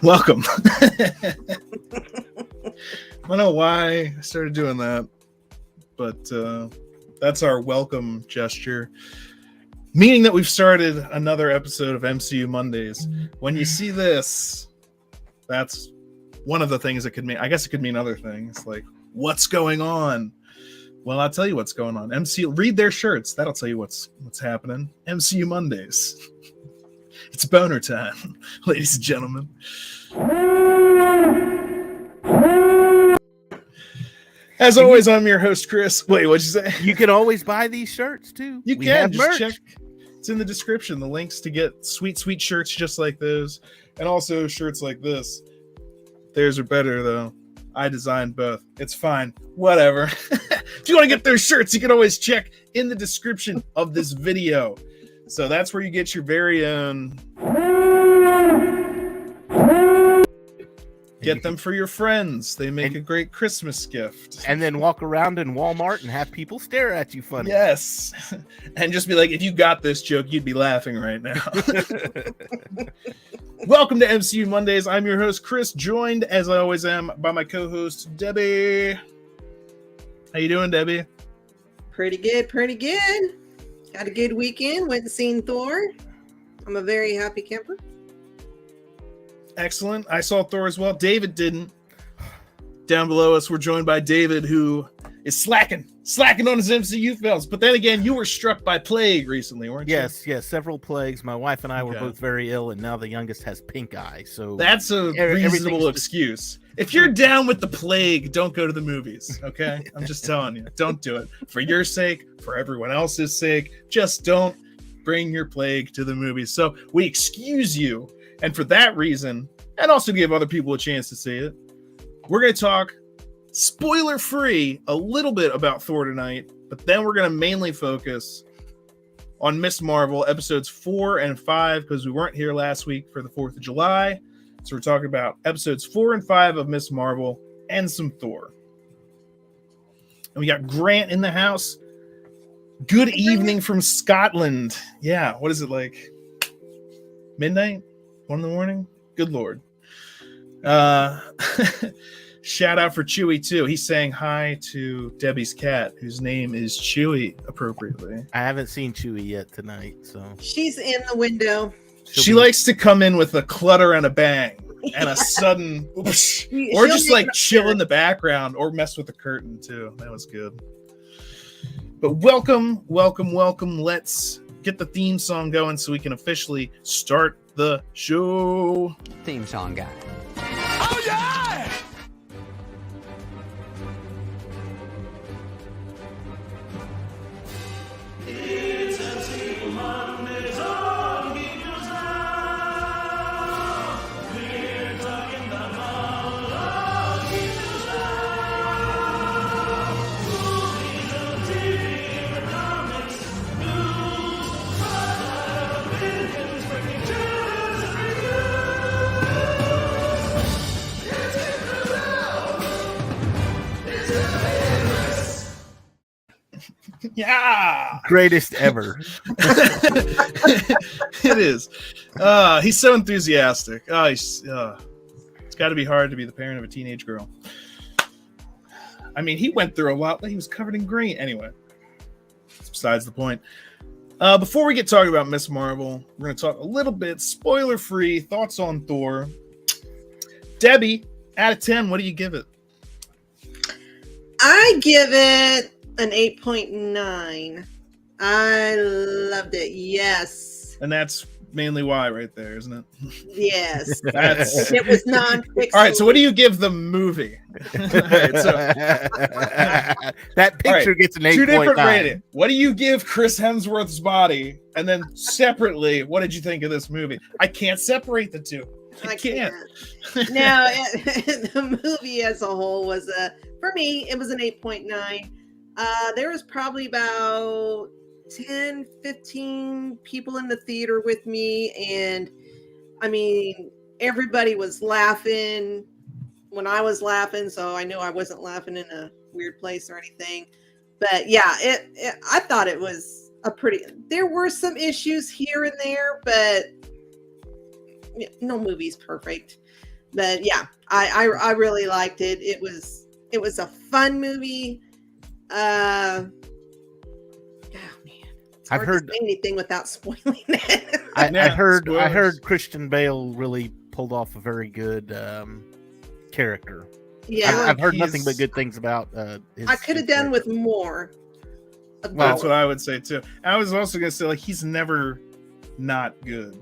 Welcome. I don't know why I started doing that, but that's our welcome gesture. Meaning that we've started another episode of MCU Mondays. When you see this, that's one of the things that could mean. I guess it could mean other things, like what's going on. Well, I'll tell you what's going on. MCU, read their shirts. That'll tell you what's happening. MCU Mondays. It's boner time, ladies and gentlemen. As always, I'm your host, Chris. Wait, what'd you say? You can always buy these shirts too. You can just check. It's in the description. The links to get sweet, sweet shirts just like those, and also shirts like this. Theirs are better though. I designed both. It's fine. Whatever. If you want to get those shirts, you can always check in the description of this video. So that's where you get your very own. Get them for your friends. They make a great Christmas gift. And then walk around in Walmart and have people stare at you funny. Yes. And just be like, if you got this joke, you'd be laughing right now. Welcome to MCU Mondays. I'm your host, Chris, joined, as I always am, by my co-host, Debbie. How you doing, Debbie? Pretty good, pretty good. Had a good weekend. Went and seen Thor. I'm a very happy camper. Excellent. I saw Thor as well. David didn't. Down below us, we're joined by David, who is slacking on his MCU films. But then again, you were struck by plague recently, weren't you? Yes, several plagues. My wife and I were both very ill, and now the youngest has pink eye. So that's a reasonable excuse. If you're down with the plague, don't go to the movies, okay? I'm just telling you, don't do it. For your sake, for everyone else's sake, just don't bring your plague to the movies. So we excuse you. And for that reason, and also to give other people a chance to see it, we're going to talk spoiler-free a little bit about Thor tonight, but then we're going to mainly focus on Miss Marvel episodes 4 and 5 because we weren't here last week for the 4th of July. So we're talking about episodes 4 and 5 of Miss Marvel and some Thor. And we got Grant in the house. Good evening from Scotland. Yeah, what is it like? Midnight? 1 in the morning? Good Lord. Shout out for Chewy too. He's saying hi to Debbie's cat, whose name is Chewy appropriately. I haven't seen Chewy yet tonight, so she's in the window. She likes to come in with a clutter and a bang and a sudden whoosh, or just like chill in the background or mess with the curtain too. That was good. But welcome. Let's get the theme song going so we can officially start the show. Theme song guy. Oh yeah! It's MCU Mondays on Geek. We're talking about all of Geek. Movies and TV and comics, news, product, opinions, breaking news and Yeah, greatest ever. It is. He's so enthusiastic. It's got to be hard to be the parent of a teenage girl. I mean, he went through a lot. He was covered in green. Anyway, that's besides the point. Before we get talking about Miss Marvel, we're going to talk a little bit spoiler-free thoughts on Thor. Debbie, out of 10, what do you give it? I give it an 8.9. I loved it. Yes. And that's mainly why right there, isn't it? Yes. It was non-pixel. All right, so what do you give the movie? Right, so, that picture gets an 8.9. Two different rating. What do you give Chris Hemsworth's body? And then separately, what did you think of this movie? I can't separate the two. I can't. Now, the movie as a whole was for me, it was an 8.9. There was probably about 10, 15 people in the theater with me. And I mean, everybody was laughing when I was laughing. So I knew I wasn't laughing in a weird place or anything. But yeah, I thought it was there were some issues here and there, but no movie's perfect. But yeah, I really liked it. It was a fun movie. Oh man, it's I've hard heard to say anything without spoiling it. I heard spoilers. Christian Bale really pulled off a very good character. Yeah, I've heard nothing but good things about his. I could have done with more. Well, That's what I would say too. I was also gonna say, like, he's never not good.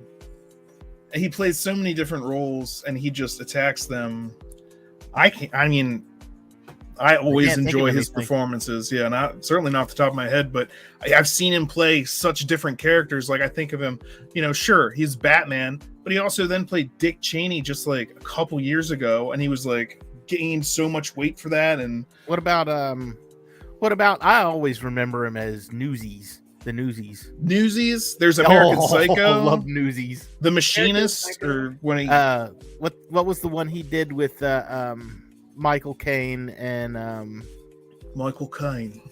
He plays so many different roles, and he just attacks them. I mean, I always enjoy his performances. Yeah, certainly not off the top of my head, but I've seen him play such different characters. Like, I think of him, sure, he's Batman, but he also then played Dick Cheney just like a couple years ago, and he was like gained so much weight for that. And what about I always remember him as Newsies. The Newsies. There's American Psycho. I love Newsies. The Machinist, or when he what was the one he did with Michael Caine and Michael Caine.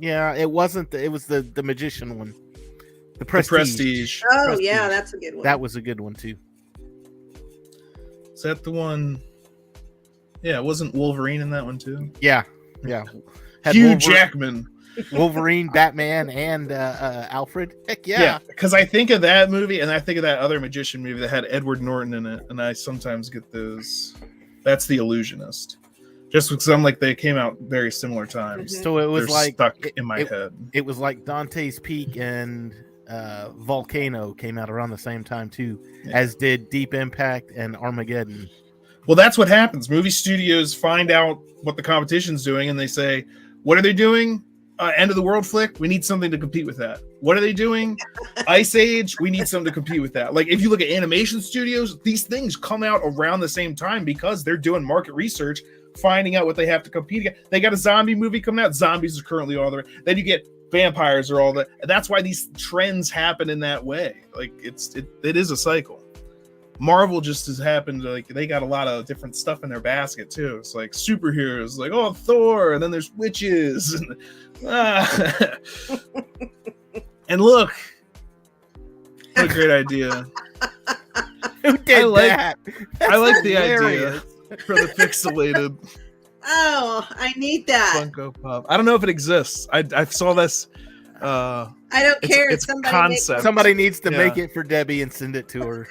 Yeah, it wasn't. It was the magician one. The Prestige. Oh Prestige. yeah, that's a good one. That was a good one too. Is that the one? Yeah, wasn't Wolverine in that one too? Yeah. Had Hugh Jackman. Wolverine, Batman, and Alfred. Heck yeah. Because I think of that movie, and I think of that other magician movie that had Edward Norton in it, and I sometimes get those. That's The Illusionist. Just because I'm like, they came out very similar times. So it was They're stuck in my head. It was like Dante's Peak and Volcano came out around the same time too, as did Deep Impact and Armageddon. Well, that's what happens. Movie studios find out what the competition's doing, and they say, what are they doing? End of the world flick, we need something to compete with that. What are they doing? Ice Age, we need something to compete with that. Like, if you look at animation studios, these things come out around the same time because they're doing market research, finding out what they have to compete against. They got a zombie movie coming out. Zombies are currently all there. Then you get vampires are all that. That's why these trends happen in that way. Like, it is a cycle. Marvel just has happened, like, they got a lot of different stuff in their basket too. It's like superheroes, like, oh, Thor, and then there's witches, and and look, what a great idea. Who did that? I like the idea for the pixelated Oh, I need that. Funko Pop. I don't know if it exists. I saw this. I don't care. It's concept. Somebody needs to make it for Debbie and send it to her.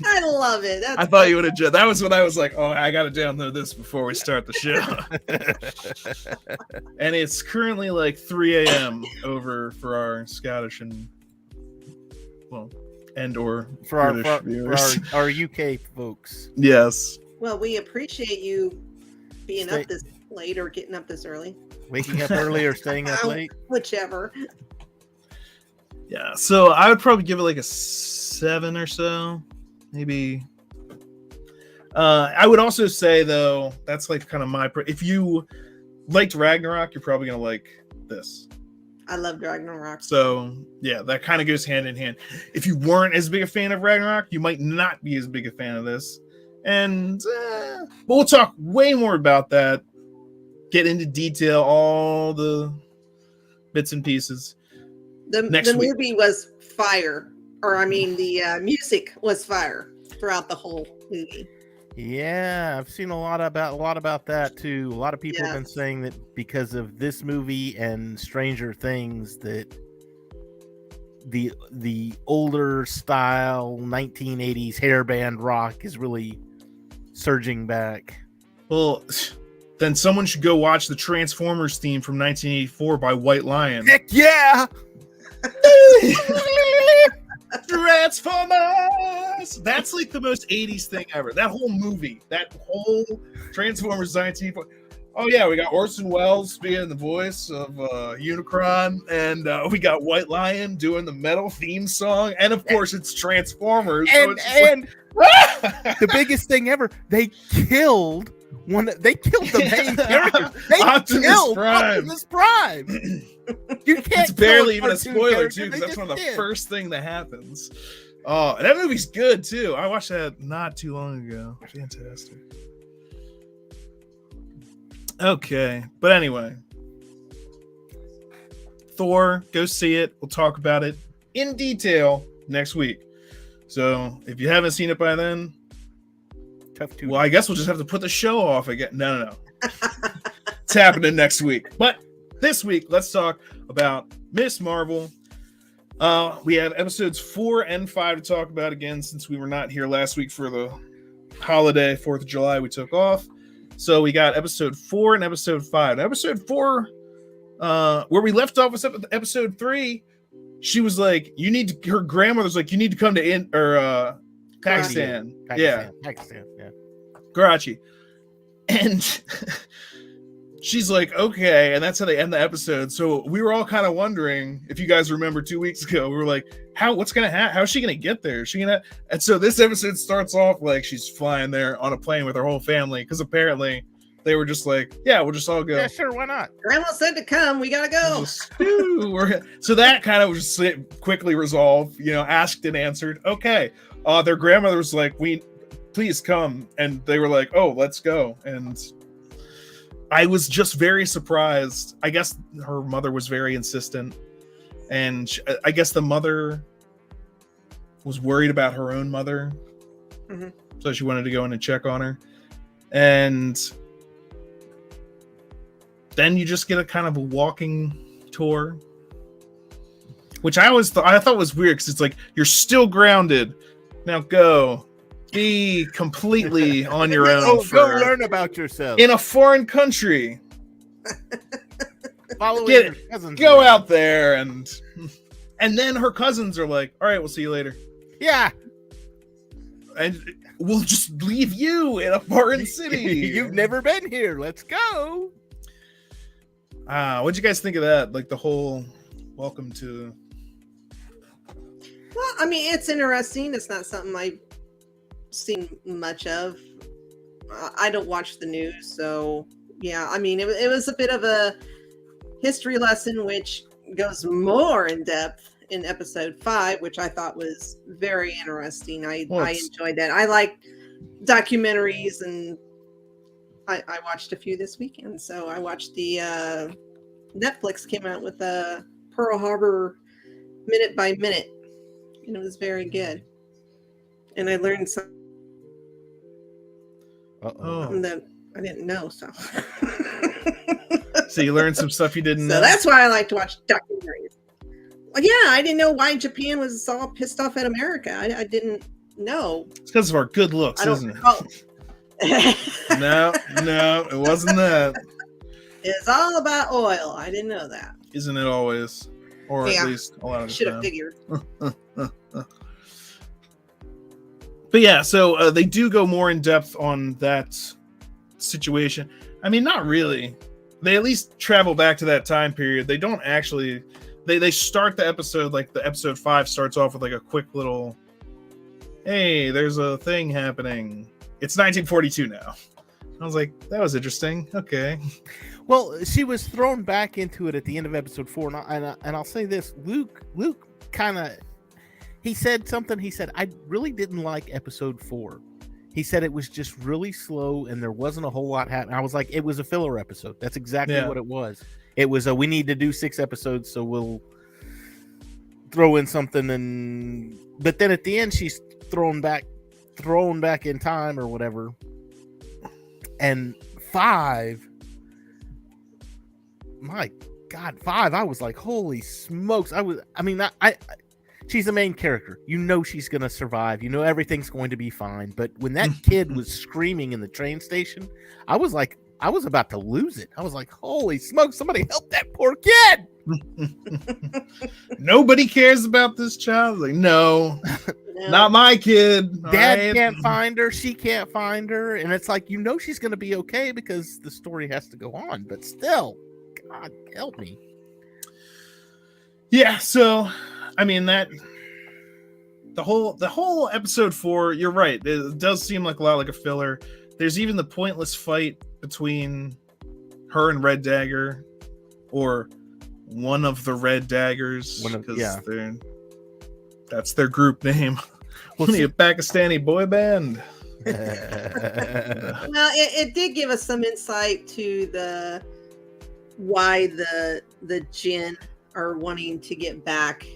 I love it. I thought you would have. That was when I was like, "Oh, I got to download this before we start the show." And it's currently like 3 a.m. over for our Scottish and or for British viewers. our UK folks. Yes. Well, we appreciate you being up this late or getting up this early. Waking up early or staying up late, whichever. Yeah, so I would probably give it like a 7 or so, maybe. I would also say, though, that's like kind of my. If you liked Ragnarok, you're probably gonna like this. I love Ragnarok. So yeah, that kind of goes hand in hand. If you weren't as big a fan of Ragnarok, you might not be as big a fan of this. And but we'll talk way more about that. Get into detail, all the bits and pieces. The movie was fire, the music was fire throughout the whole movie. Yeah, I've seen a lot about that too. A lot of people have been saying that because of this movie and Stranger Things, that the older style 1980s hairband rock is really surging back. Well, then someone should go watch the Transformers theme from 1984 by White Lion. Heck yeah! Transformers! That's like the most 80s thing ever. That whole movie, that whole Transformers 1984. Oh yeah, we got Orson Welles being the voice of Unicron, and we got White Lion doing the metal theme song, and of course it's Transformers. And the biggest thing ever, they killed the main character. They killed Optimus Prime. You can't. It's barely even a spoiler too, because that's one of the first thing that happens. Oh, and that movie's good too. I watched that not too long ago. Fantastic. Okay, but anyway, Thor, go see it. We'll talk about it in detail next week. So if you haven't seen it by then, tough to. Well, I guess we'll just have to put the show off again. No. It's happening next week. But this week, let's talk about Miss Marvel. We have episodes 4 and 5 to talk about again, since we were not here last week for the holiday, 4th of July, we took off. So we got episode 4 and episode 5. Episode 4, where we left off was episode 3. She was like, her grandmother's like, you need to come to Pakistan. Yeah. Karachi. And she's like, okay. And that's how they end the episode. So we were all kind of wondering, if you guys remember 2 weeks ago, we were like, what's going to happen? How's she going to get there? And so this episode starts off like she's flying there on a plane with her whole family. Because apparently they were just like, yeah, we'll just all go. Yeah, sure. Why not? Grandma said to come. We got to go. So that kind of was just quickly resolved, asked and answered. Okay. Their grandmother was like, please come. And they were like, oh, let's go. And I was just very surprised. I guess her mother was very insistent. And I guess the mother was worried about her own mother. Mm-hmm. So she wanted to go in and check on her. And then you just get a kind of a walking tour, which I thought was weird, because it's like, you're still grounded. Now go. Be completely on your own. Go learn about yourself in a foreign country. Your cousins. Go out there, and then her cousins are like, all right, we'll see you later. Yeah. And we'll just leave you in a foreign city. You've never been here. Let's go. What'd you guys think of that? Like the whole welcome to. Well, I mean, it's interesting. It's not something I've seen much of. I don't watch the news, so yeah. I mean, it was a bit of a history lesson, which goes more in depth in episode 5, which I thought was very interesting. I enjoyed that. I like documentaries, and I watched a few this weekend. So I watched the Netflix came out with a Pearl Harbor minute by minute, and it was very good. And I learned something that I didn't know. So you learned some stuff you didn't know. So that's why I like to watch documentaries. Well, yeah, I didn't know why Japan was all pissed off at America. I didn't know. It's because of our good looks, isn't it? No, it wasn't that. It's all about oil. I didn't know that. Isn't it always? Or at least a lot of the should time. have figured. But yeah, so they do go more in depth on that situation. I mean, not really. They at least travel back to that time period. They don't actually. They start the episode like the episode 5 starts off with like a quick little, hey, there's a thing happening. It's 1942 now. I was like, that was interesting. Okay. Well, she was thrown back into it at the end of episode 4, and I'll say this: Luke kind of. He said something. He said, I really didn't like episode 4. He said it was just really slow and there wasn't a whole lot happening. I was like, it was a filler episode. That's exactly what it was. It was we need to do 6 episodes, so we'll throw in something. But then at the end, she's thrown back in time or whatever. And 5, my God, 5, I was like, holy smokes. She's the main character. You know she's going to survive. You know everything's going to be fine. But when that kid was screaming in the train station, I was about to lose it. I was like, holy smokes, somebody help that poor kid. Nobody cares about this child. Like, no, not my kid. Dad can't find her. She can't find her. And it's like, you know she's going to be okay because the story has to go on. But still, God help me. Yeah, so I mean that the whole episode 4, you're right. It does seem like a lot like a filler. There's even the pointless fight between her and Red Dagger, or one of the Red Daggers, because that's their group name. Only a Pakistani boy band. Well, it did give us some insight to why the Jinn are wanting to get back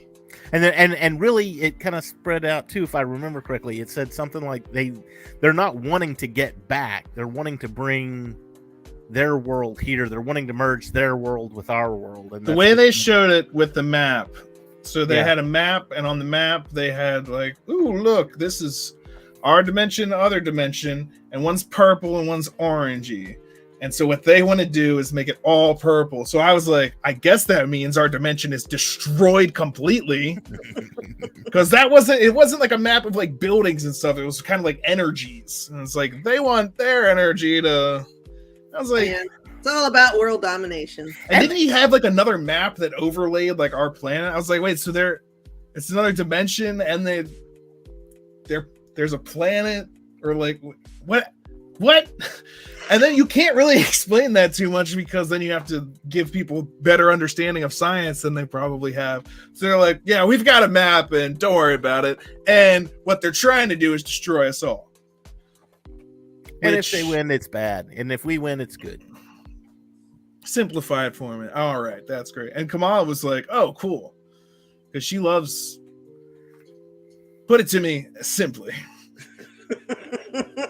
And then and really it kind of spread out too, if I remember correctly. It said something like they're not wanting to get back. They're wanting to bring their world here. They're wanting to merge their world with our world. And the way they showed it with the map. So they Yeah. had a map, and on the map they had like, ooh, look, this is our dimension, other dimension, and one's purple and one's orangey. And so what they want to do is make it all purple. So I was like, I guess that means our dimension is destroyed completely. Because it wasn't like a map of like buildings and stuff. It was kind of like energies. And it's like, they want their energy to... I was like... Man, it's all about world domination. And didn't he have like another map that overlaid like our planet? I was like, wait, so it's another dimension and there's a planet, or like what? And then you can't really explain that too much, because then you have to give people better understanding of science than they probably have. So they're like, yeah, we've got a map and don't worry about it. And what they're trying to do is destroy us all. And if they win, it's bad. And if we win, it's good. Simplify it for me. All right, that's great. And Kamala was like, oh, cool. Because she loves, put it to me simply.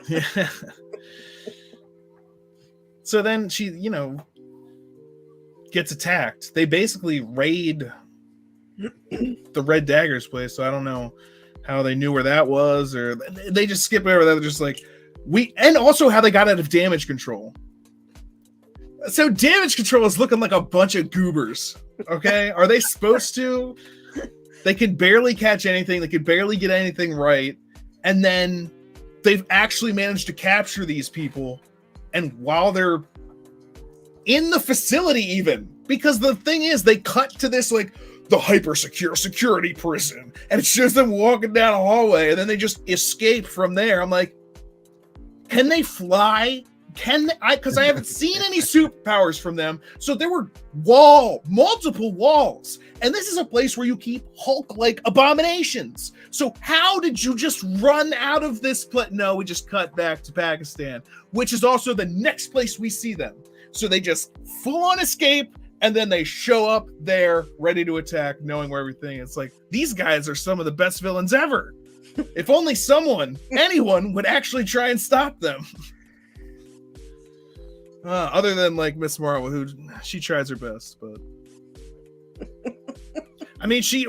Yeah. So then she, gets attacked. They basically raid the Red Dagger's place. So I don't know how they knew where that was, or they just skip over that. They're just like, and also how they got out of damage control. So damage control is looking like a bunch of goobers. Okay. Are they supposed to? They can barely catch anything. They could barely get anything right. And then they've actually managed to capture these people. And while they're in the facility, even, because the thing is, they cut to this like the hyper secure security prison, and it's just them walking down a hallway, and then they just escape from there. I'm like, can they fly? Because I haven't seen any superpowers from them. So there were multiple walls, and this is a place where you keep Hulk-like abominations. So how did you just run out of this place? No, we just cut back to Pakistan, which is also the next place we see them. So they just full-on escape, and then they show up there ready to attack, knowing where everything is. Like, these guys are some of the best villains ever. If only anyone would actually try and stop them. Other than like Miss Marvel, who she tries her best, but I mean, she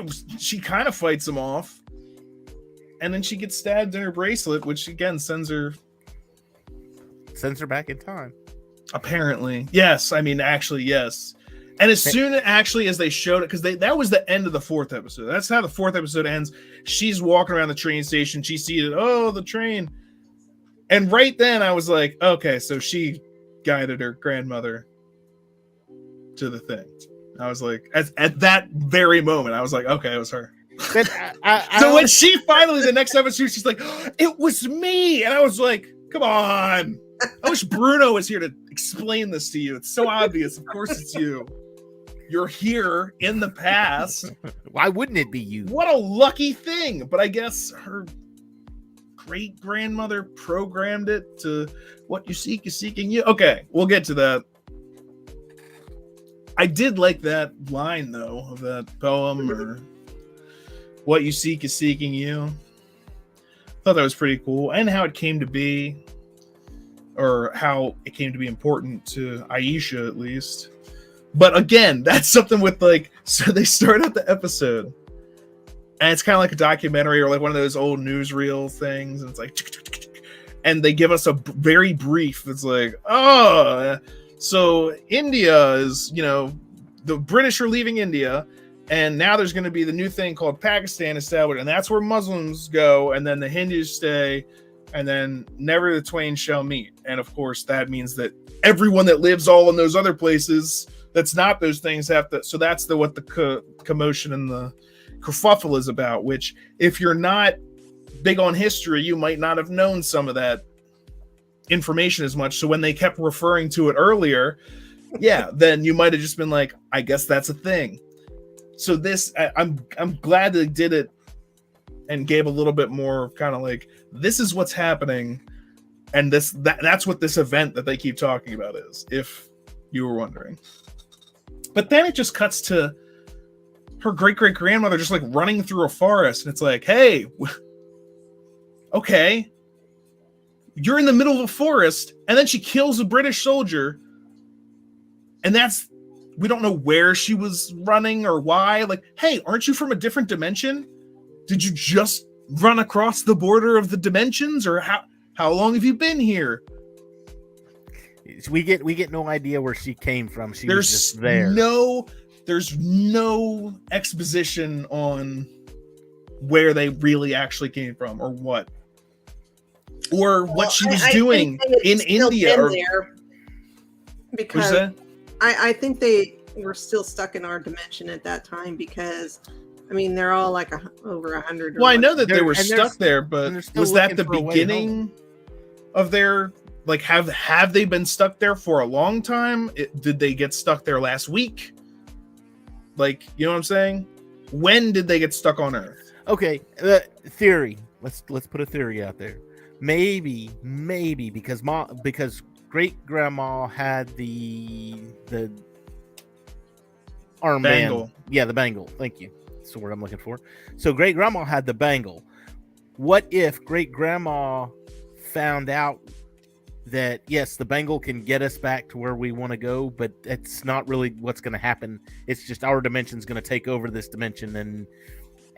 kind of fights them off, and then she gets stabbed in her bracelet, which again sends her back in time. Apparently, yes. I mean, actually, yes. And as soon as they showed it, because that was the end of the fourth episode. That's how the fourth episode ends. She's walking around the train station. She sees it. Oh, the train. And right then, I was like, okay, so she guided her grandmother to the thing. I was like, at that very moment, I was like, okay, it was her. So when she finally, the next episode, she's like, oh, it was me. And I was like, come on. I wish Bruno was here to explain this to you. It's so obvious. Of course it's you. You're here in the past. Why wouldn't it be you? What a lucky thing. But I guess her great grandmother programmed it to what you seek is seeking you. Okay, we'll get to that. I did like that line though, of that poem, or what you seek is seeking you. Thought that was pretty cool, and how it came to be, or how it came to be important to Aisha, at least. But again, that's something with like, so they start out the episode, and it's kind of like a documentary or like one of those old newsreel things, and it's like, and they give us a very brief. It's like, oh, so India is, the British are leaving India, and now there's going to be the new thing called Pakistan established, and that's where Muslims go, and then the Hindus stay, and then never the twain shall meet. And of course, that means that everyone that lives all in those other places that's not those things have to. So that's what the commotion and the kerfuffle is about. Which, if you're not big on history, you might not have known some of that information as much. So when they kept referring to it earlier, yeah, then you might have just been like, I guess that's a thing. So this, I'm glad they did it and gave a little bit more kind of like, this is what's happening, and that's what this event that they keep talking about is, if you were wondering. But then it just cuts to her great-great-grandmother just like running through a forest, and it's like, hey, okay, you're in the middle of a forest, and then she kills a British soldier, and we don't know where she was running or why. Like, hey, aren't you from a different dimension? Did you just run across the border of the dimensions, or how long have you been here? We get no idea where she came from. She was just there. There's no exposition on where they really actually came from, or what she was doing in India. Because I think they were still stuck in our dimension at that time, because I mean they're all like over 100. Well, I know that they were stuck there, but was that the beginning of their? Like, have they been stuck there for a long time? Did they get stuck there last week? Like, you know what I'm saying? When did they get stuck on Earth? Okay, theory. Let's put a theory out there. Maybe because great grandma had the armband. Bangle. Yeah, the bangle. Thank you. That's the word I'm looking for. So great grandma had the bangle. What if great grandma found out that yes, the bangle can get us back to where we want to go, but it's not really what's going to happen. It's just our dimension's going to take over this dimension,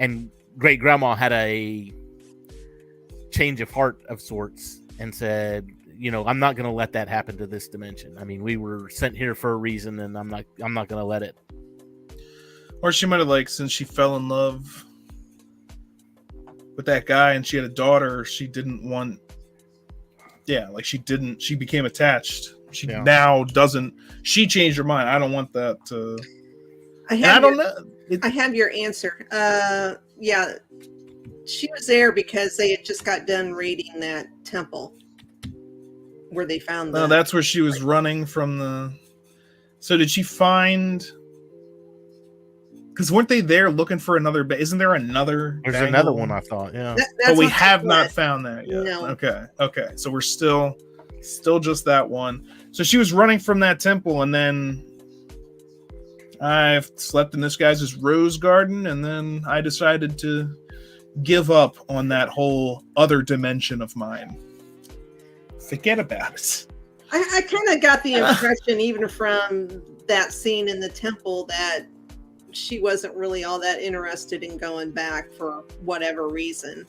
and great grandma had a change of heart of sorts and said, you know, I'm not going to let that happen to this dimension. I mean, we were sent here for a reason, and I'm not going to let it. Or she might have, like, since she fell in love with that guy and she had a daughter, she didn't want. Yeah, like she became attached. She now doesn't. She changed her mind. I don't want that to. I don't know. I have your answer. Yeah, she was there because they had just got done raiding that temple where they found. No, that's where she was running from the. So did she find? Because weren't they there looking for another? Isn't there another? There's another one, I thought. Yeah, but we have not found that yet. No. Okay. So we're still just that one. So she was running from that temple, and then I've slept in this guy's rose garden, and then I decided to give up on that whole other dimension of mine. Forget about it. I kind of got the impression, even from that scene in the temple, that she wasn't really all that interested in going back for whatever reason.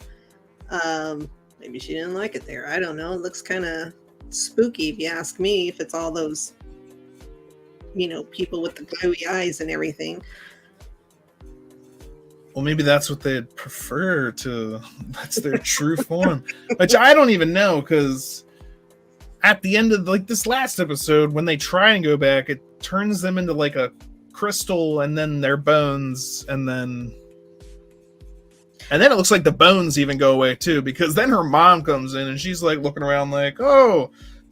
Maybe she didn't like it there. I don't know. It looks kind of spooky, if you ask me, if it's all those, you know, people with the glowy eyes and everything. Well, maybe that's what they'd prefer to. That's their true form, which I don't even know, because at the end of like this last episode, when they try and go back, it turns them into like a crystal, and then their bones, and then it looks like the bones even go away too, because then her mom comes in and she's like looking around like, oh,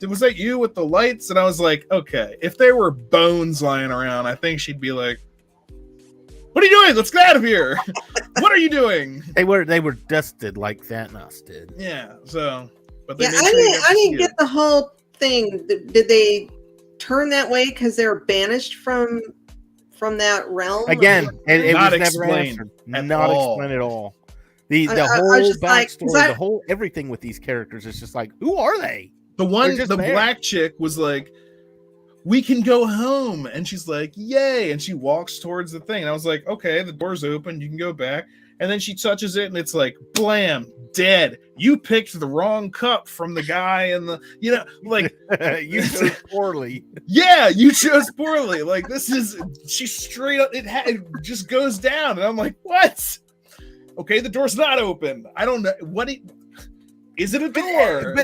was that you with the lights? And I was like, okay, if there were bones lying around, I think she'd be like, what are you doing? Let's get out of here. What are you doing? They were dusted like Thanos did. Yeah. So, but yeah, I didn't get the whole thing. Did they turn that way because they're banished from that realm? Again, it not was never explained answered. at Not all. explained at all. The I whole was just like, backstory, the whole everything with these characters is just like, who are they? The one, just the there. black chick was like, we can go home. And she's like, yay. And she walks towards the thing. And I was like, okay, the door's open. You can go back. And then she touches it and it's like, blam, dead. You picked the wrong cup from the guy and the, you know, like. You chose poorly. Yeah, you chose poorly. Like, she's straight up, it just goes down. And I'm like, what? Okay, the door's not open. I don't know. Is it a door?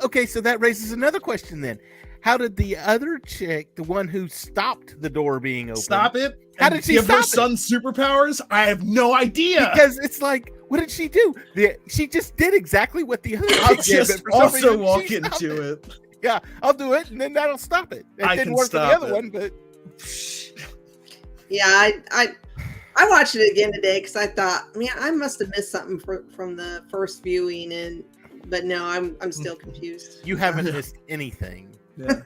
Okay, so that raises another question then. How did the other chick, the one who stopped the door being open, stop it? How did she give stop her it? son superpowers? I have no idea. Because it's like, what did she do? She just did exactly what the other I'll chick did. just but for some also reason, walk she stopped into it. Yeah, I'll do it, and then that'll stop it. It I didn't can work for the stop other it. one, but Yeah, I watched it again today because I thought, man, I must have missed something from the first viewing, but no, I'm still confused. you haven't missed anything. Yeah.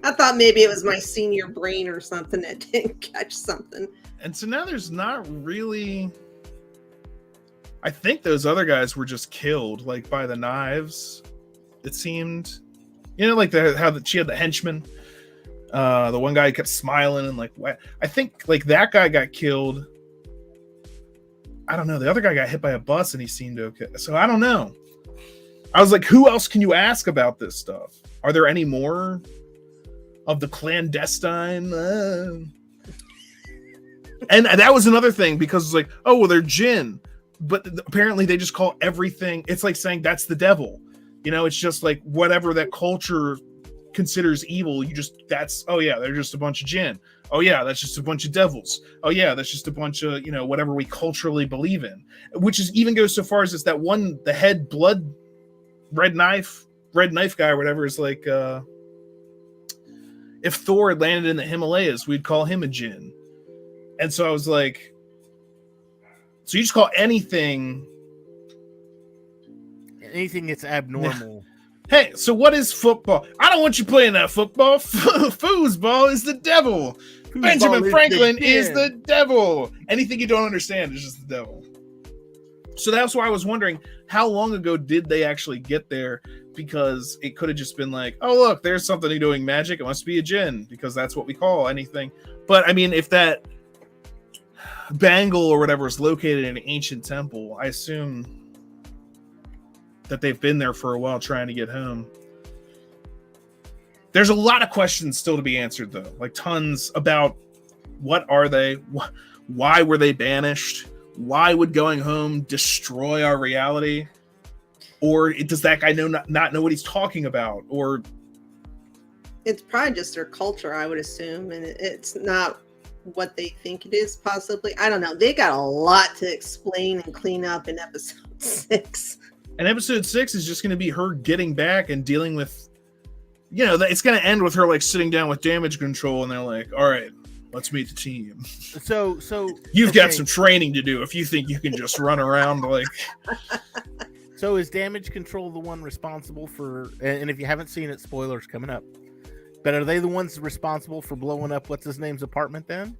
I thought maybe it was my senior brain or something that didn't catch something. And so now there's not really. I think those other guys were just killed, like by the knives. It seemed, like she had the henchman. The one guy kept smiling and like, what? I think like that guy got killed. I don't know. The other guy got hit by a bus and he seemed okay. So I don't know. I was like, who else can you ask about this stuff? Are there any more of the clandestine? And that was another thing because it's like, oh, well, they're jinn. But apparently they just call everything. It's like saying that's the devil. It's just like whatever that culture considers evil. Oh yeah, they're just a bunch of jinn. Oh yeah, that's just a bunch of devils. Oh yeah, that's just a bunch of, whatever we culturally believe in. Which is even goes so far as that one, the head blood red knife guy or whatever is like, if Thor had landed in the Himalayas, we'd call him a jinn. And so I was like, so you just call anything that's abnormal. Hey, so what is football? I don't want you playing that football. Foosball is the devil. Benjamin Franklin is the devil. Anything you don't understand is just the devil. So that's why I was wondering, how long ago did they actually get there? Because it could have just been like, oh, look, there's something doing magic. It must be a djinn, because that's what we call anything. But I mean, if that bangle or whatever is located in an ancient temple, I assume that they've been there for a while trying to get home. There's a lot of questions still to be answered, though. Like tons about what are they? Why were they banished? Why would going home destroy our reality? Or does that guy not know what he's talking about? Or it's probably just their culture, I would assume, and it's not what they think it is, possibly. I don't know. They got a lot to explain and clean up in episode 6. And episode 6 is just going to be her getting back and dealing with, it's going to end with her like sitting down with damage control, and they're like, all right, let's meet the team. So you've got some training to do if you think you can just run around like. So is damage control the one responsible for? And if you haven't seen it, spoilers coming up. But are they the ones responsible for blowing up what's his name's apartment then?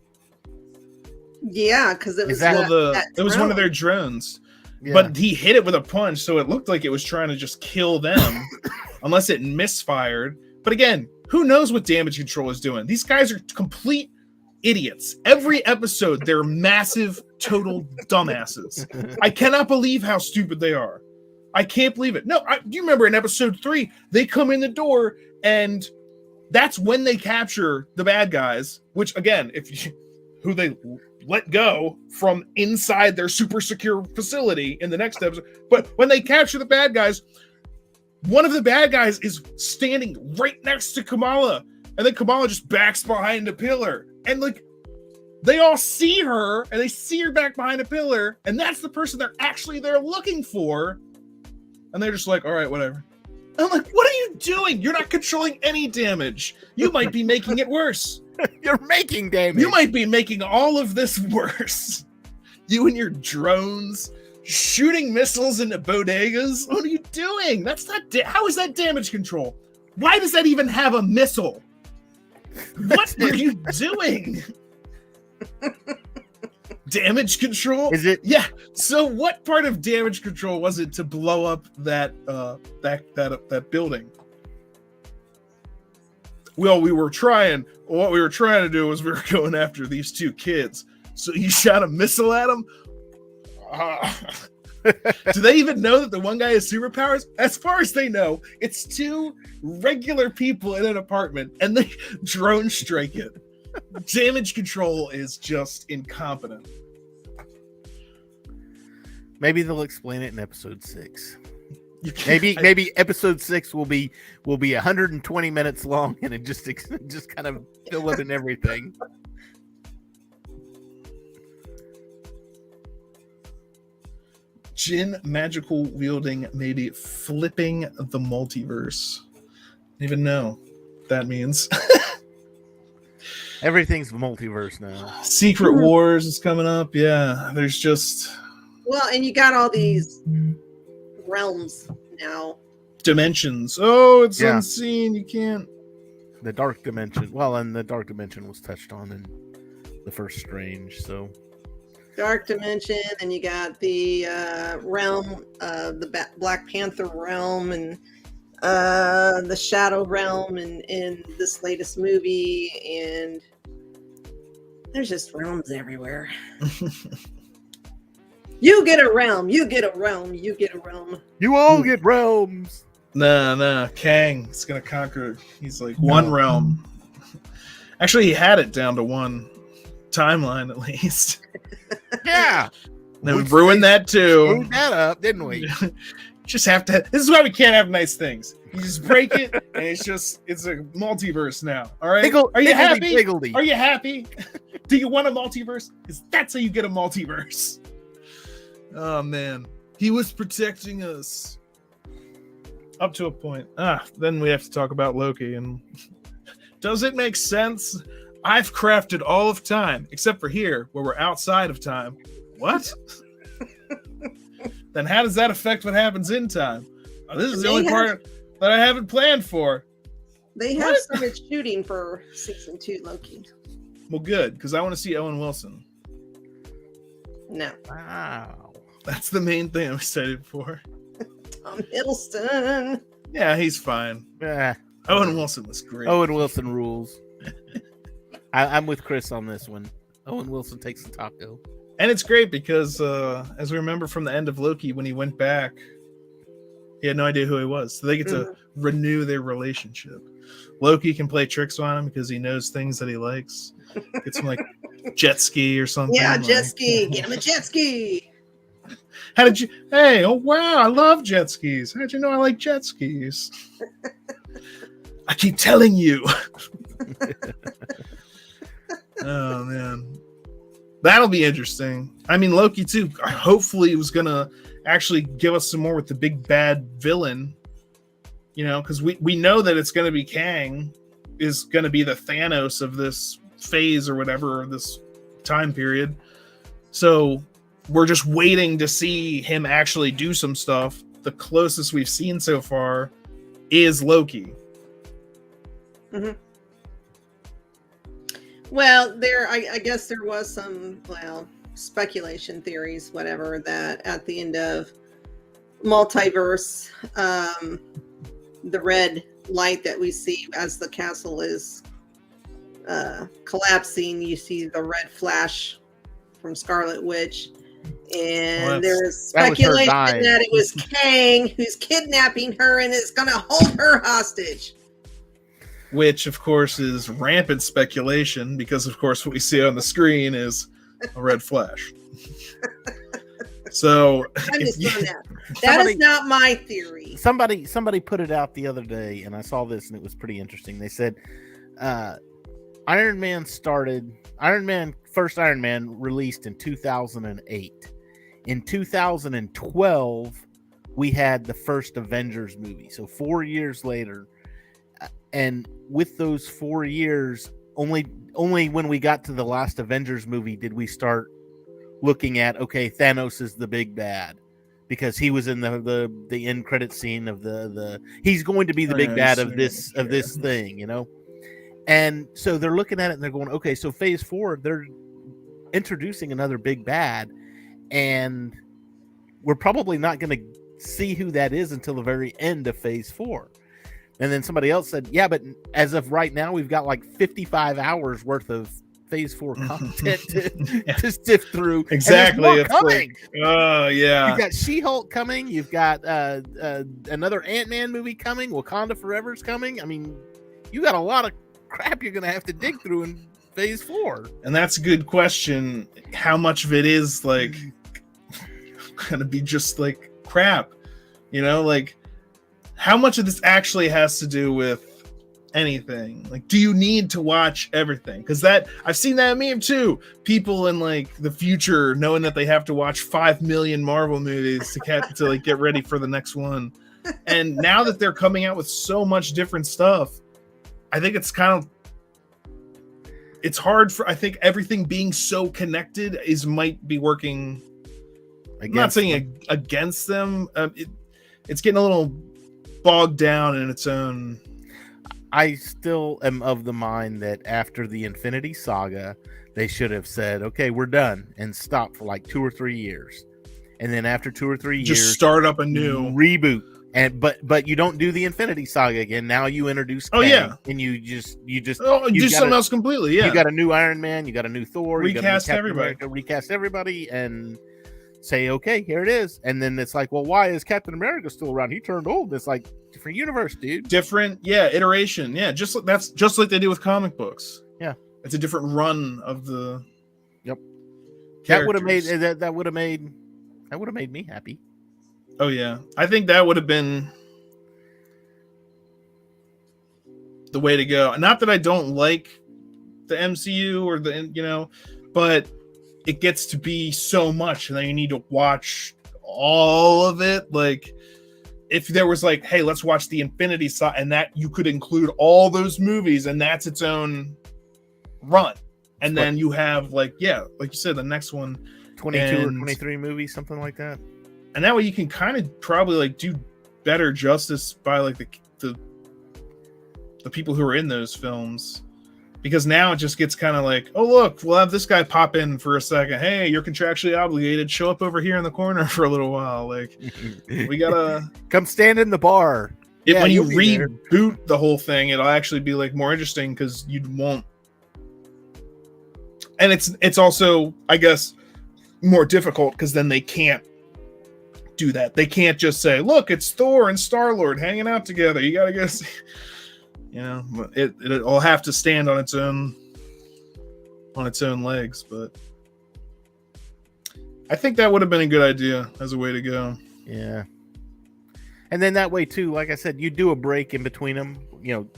Yeah, because it was it was one of their drones. Yeah. But he hit it with a punch, so it looked like it was trying to just kill them, unless it misfired. But again, who knows what damage control is doing? These guys are complete idiots. Every episode, they're massive, total dumbasses. I cannot believe how stupid they are. I can't believe it. No, do you remember in episode 3, they come in the door, and that's when they capture the bad guys, which, again, who they let go from inside their super secure facility in the next episode. But when they capture the bad guys, one of the bad guys is standing right next to Kamala, and then Kamala just backs behind a pillar, and like they all see her, and they see her back behind a pillar, and that's the person they're looking for, and they're just like, all right, whatever. I'm like, what are you doing? You're not controlling any damage. You might be making it worse. You're making damage. You might be making all of this worse. You and your drones shooting missiles into bodegas. What are you doing? That's not. How is that damage control? Why does that even have a missile? What are you doing? Damage control? Is it? Yeah. So, what part of damage control was it to blow up that building? Well, we were trying. What we were trying to do was we were going after these 2 kids. So you shot a missile at them? Do they even know that the one guy has superpowers? As far as they know, it's 2 regular people in an apartment, and they drone strike it. Damage control is just incompetent. Maybe they'll explain it in episode 6. Maybe episode 6 will be 120 minutes long, and it just kind of fill it in everything. Jinn magical wielding, maybe flipping the multiverse. I don't even know what that means. Everything's multiverse now. Secret Wars is coming up. Yeah, there's just. Well, and you got all these realms now. Dimensions. Oh, it's unseen. You can't. the dark dimension. Well, and the dark dimension was touched on in the first Strange. So Dark Dimension, and you got the realm, the Black Panther realm, and the Shadow realm, in this latest movie, and there's just realms everywhere. You get a realm, you get a realm, you get a realm. you all get realms. Nah, Kang is gonna conquer. He's like one realm. Actually, he had it down to one timeline at least. Yeah, Then we ruined that too. screwed that up, didn't we? Just have to. This is why we can't have nice things. You just break it, and it's a multiverse now. All right? Are you happy? Higgledy. Are you happy? Do you want a multiverse? Because that's how you get a multiverse. Oh man, he was protecting us up to a point. Then we have to talk about Loki. And does it make sense? I've crafted all of time, except for here, where we're outside of time. What? Then how does that affect what happens in time? This is the only part that I haven't planned for. They have started shooting for season 2 Loki. Well, good, because I want to see Owen Wilson. No. Wow. That's the main thing I'm excited for. Tom Hiddleston. Yeah, he's fine. Owen Wilson was great. Owen Wilson rules. I'm with Chris on this one. Owen Wilson takes the taco. And it's great because, as we remember from the end of Loki, when he went back, he had no idea who he was. So they get to renew their relationship. Loki can play tricks on him because he knows things that he likes. Get some, like, jet ski or something. Yeah, like, jet ski. Get him a jet ski. How did you... Hey, oh, wow, I love jet skis. How'd you know I like jet skis? I keep telling you. Oh, man. That'll be interesting. I mean, Loki, too, hopefully was going to actually give us some more with the big bad villain. You know, because we know that it's going to be Kang is going to be the Thanos of this phase or whatever, or this time period. So we're just waiting to see him actually do some stuff. The closest we've seen so far is Loki. Mm-hmm. Well, I guess there was some, speculation theories, whatever, that at the end of Multiverse, the red light that we see as the castle is collapsing, you see the red flash from Scarlet Witch. And there is speculation that it was Kang who's kidnapping her and is going to hold her hostage. Which, of course, is rampant speculation because, of course, what we see on the screen is a red flash. So I'm just throwing that. That is not my theory. Somebody put it out the other day, and I saw this, and it was pretty interesting. They said first Iron Man released in 2008. In 2012, we had the first Avengers movie. So 4 years later. And with those 4 years, only when we got to the last Avengers movie did we start looking at, okay, Thanos is the big bad, because he was in the end credit scene of the he's going to be the big bad of this thing, you know. And so they're looking at it and they're going, okay, so phase 4 they're introducing another big bad, and we're probably not going to see who that is until the very end of phase 4. And then somebody else said, yeah, but as of right now, we've got like 55 hours worth of phase 4 content to sift through. Exactly. And there's more coming. Oh, yeah. You've got She-Hulk coming. You've got another Ant-Man movie coming. Wakanda Forever's coming. I mean, you got a lot of crap you're going to have to dig through in phase 4. And that's a good question. How much of it is like going to be just like crap? You know, like, how much of this actually has to do with anything? Like, do you need to watch everything? Because I've seen that meme too. People in like the future knowing that they have to watch 5 million Marvel movies to like get ready for the next one. And now that they're coming out with so much different stuff, I think it's hard for, I think everything being so connected might be working. I'm not saying against them. It's getting a little bogged down in its own I still am of the mind that after the Infinity Saga, they should have said, "Okay, we're done," and stopped for like 2 or 3 years, and then after 2 or 3 Just years, start up a new reboot. And but you don't do the Infinity Saga again. Now you introduce Oh, Kang, yeah. and you just do got something else completely. Yeah, You got a new Iron Man, you got a new Thor, you got a new Recast Captain everybody. America, recast everybody, and say, okay, here it is. And then it's like, well, why is Captain America still around? He turned old. It's like different universe, dude. different, yeah, iteration. Yeah, that's just like they do with comic books. Yeah, it's a different run of the. Yep. Characters. That would have made that would have made me happy. Oh yeah, I think that would have been the way to go. Not that I don't like the MCU or but it gets to be so much, and then you need to watch all of it. Like, if there was like, hey, let's watch the Infinity Saga, and that you could include all those movies, and that's its own run. And then you have like you said, the next one, 22 or 23 movies, something like that. And that way you can kind of probably like do better justice by like the people who are in those films, because now it just gets kind of like, oh look, we'll have this guy pop in for a second. Hey, you're contractually obligated. Show up over here in the corner for a little while. Like, we gotta come stand in the bar. When you reboot the whole thing, it'll actually be like more interesting because you won't. And it's also, I guess, more difficult because then they can't do that. They can't just say, look, it's Thor and Star-Lord hanging out together. You gotta go see. It'll have to stand on its own legs. But I think that would have been a good idea as a way to go. Yeah. And then that way too, like I said, you do a break in between them,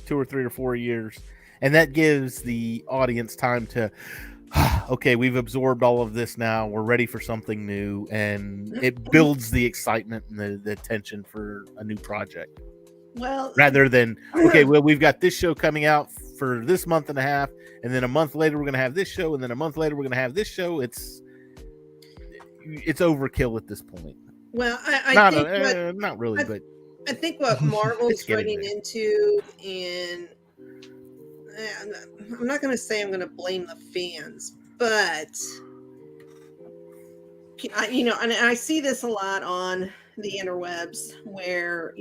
2 or 3 or 4 years, and that gives the audience time to, okay, we've absorbed all of this now. We're ready for something new, and it builds the excitement and the tension for a new project. Well, rather than, okay, well, we've got this show coming out for this month and a half, and then a month later we're going to have this show, and then a month later we're going to have this show. It's overkill at this point. Well, not really, but I think what Marvel's running into, and I'm not going to say I'm going to blame the fans, but and I see this a lot on the interwebs where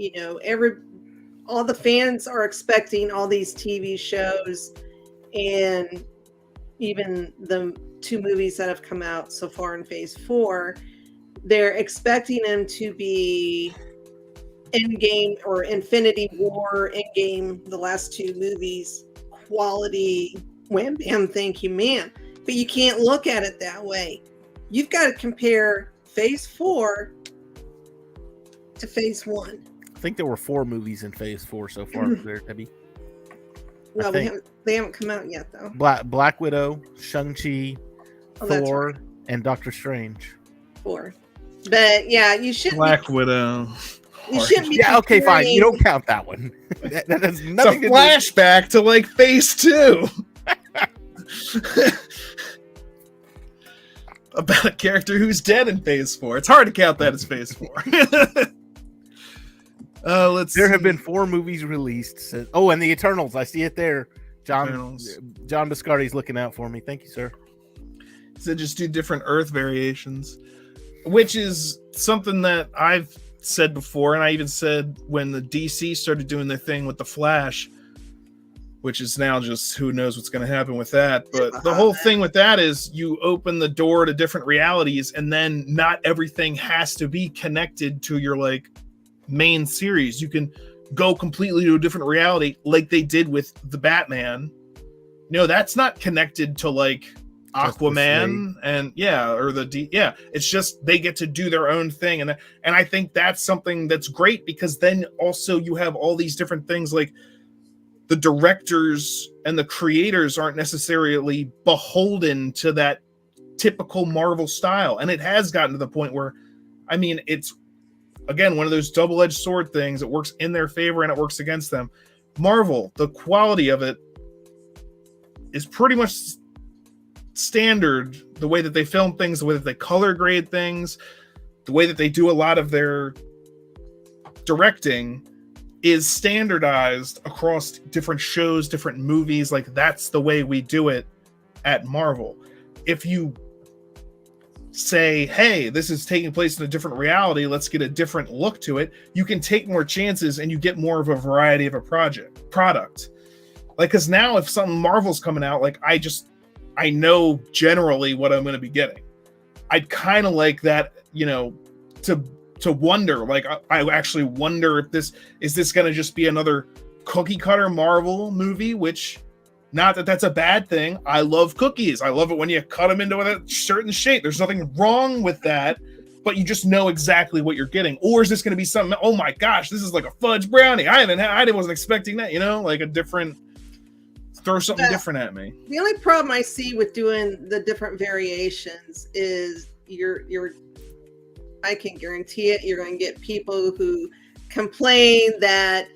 all the fans are expecting all these TV shows, and even the 2 movies that have come out so far in Phase 4, they're expecting them to be Endgame or Infinity War, Endgame, the last 2 movies, quality, wham bam, thank you, man. But you can't look at it that way. You've got to compare Phase 4 to Phase 1. I think there were 4 movies in Phase 4 so far. There, Debbie. Well, they haven't come out yet, though. Black Widow, Shang-Chi, Thor, right, and Doctor Strange. 4. But yeah, you shouldn't. Black Widow. You shouldn't be. Yeah, okay, fine. You don't count that one. that has nothing to do. It's a flashback to like Phase 2. About a character who's dead in Phase 4. It's hard to count that as Phase 4. There have been 4 movies released. And the Eternals. I see it there. John Biscardi's looking out for me. Thank you, sir. So just do different Earth variations, which is something that I've said before, and I even said when the DC started doing their thing with the Flash, which is now just who knows what's going to happen with that. But the whole thing with that is you open the door to different realities, and then not everything has to be connected to your like main series. You can go completely to a different reality, like they did with the Batman. No, that's not connected to like Aquaman and it's just they get to do their own thing, and I think that's something that's great, because then also you have all these different things, like the directors and the creators aren't necessarily beholden to that typical Marvel style. And it has gotten to the point where, I mean, it's again one of those double-edged sword things. It works in their favor and it works against them. Marvel, the quality of it is pretty much standard, the way that they film things, the way that they color grade things, the way that they do a lot of their directing. is standardized across different shows, different movies. Like that's the way we do it at Marvel. If you say, hey, this is taking place in a different reality, let's get a different look to it, you can take more chances and you get more of a variety of a product. Like, because now if something Marvel's coming out, like I know generally what I'm going to be getting. I'd kind of like that, to wonder, like I actually wonder if this going to just be another cookie cutter Marvel movie, which not that that's a bad thing. I love cookies. I love it when you cut them into a certain shape. There's nothing wrong with that, but you just know exactly what you're getting. Or is this going to be something, oh my gosh, this is like a fudge brownie. I wasn't expecting that, like a different, throw something different at me. The only problem I see with doing the different variations is I can guarantee it, you're going to get people who complain that,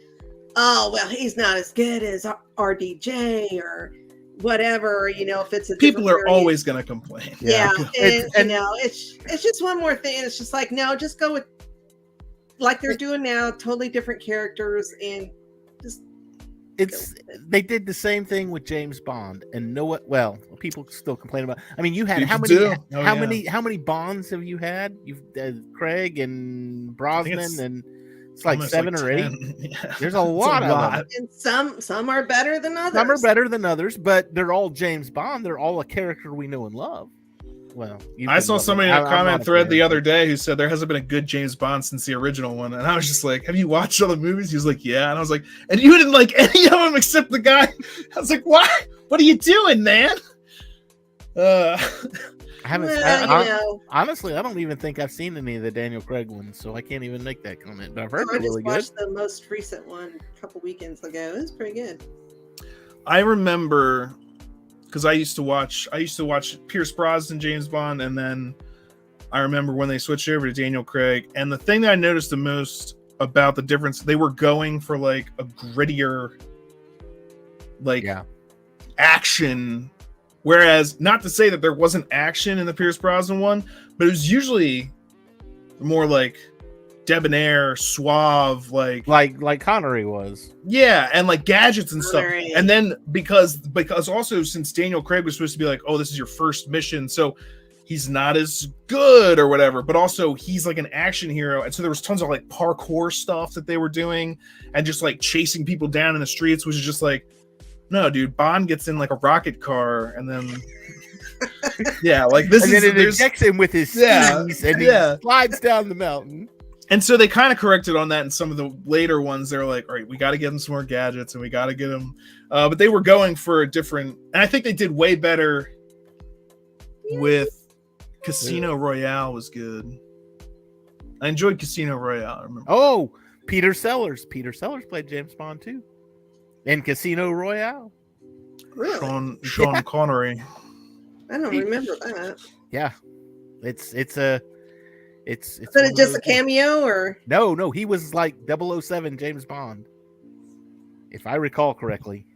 oh, well, he's not as good as RDJ or whatever, if it's a people are always going to complain. Yeah. And it's just one more thing. It's just like, no, just go with like they're doing now, totally different characters, and just they did the same thing with James Bond, and people still complain about. I mean, you had how many Bonds have you had? You've Craig and Brosnan, and it's like 7 or 8. Yeah. There's a lot of them. And some are better than others. Some are better than others, but they're all James Bond. They're all a character we know and love. Well, I saw somebody in a comment thread the other day who said there hasn't been a good James Bond since the original one, and I was just like, "Have you watched all the movies?" He was like, "Yeah," and I was like, "And you didn't like any of them except the guy?" I was like, "Why? What are you doing, man?" I haven't. Honestly, I don't even think I've seen any of the Daniel Craig ones, so I can't even make that comment. But I've heard they're really good. I just watched the most recent one a couple weekends ago. It was pretty good. I remember. Because I used to watch Pierce Brosnan, James Bond, and then I remember when they switched over to Daniel Craig. And the thing that I noticed the most about the difference, they were going for like a grittier, action. Whereas, not to say that there wasn't action in the Pierce Brosnan one, but it was usually more like debonair, suave, like Connery was. Yeah, and like gadgets and stuff. And then because also since Daniel Craig was supposed to be like, oh, this is your first mission, so he's not as good or whatever, but also he's like an action hero, and so there was tons of like parkour stuff that they were doing and just like chasing people down in the streets, which is just like, no, dude, Bond gets in like a rocket car and then like this, and then it ejects him with his skis and he slides down the mountain. And so they kind of corrected on that in some of the later ones. They're like, all right, we got to get them some more gadgets and we got to get them. But they were going for a different, and I think they did way better with Casino Royale was good. I enjoyed Casino Royale. I remember. Oh, Peter Sellers. Peter Sellers played James Bond too. In Casino Royale. Really? Sean Connery. I don't remember that. Yeah. It's Is it just a cameo or no? He was like 007 James Bond, if I recall correctly.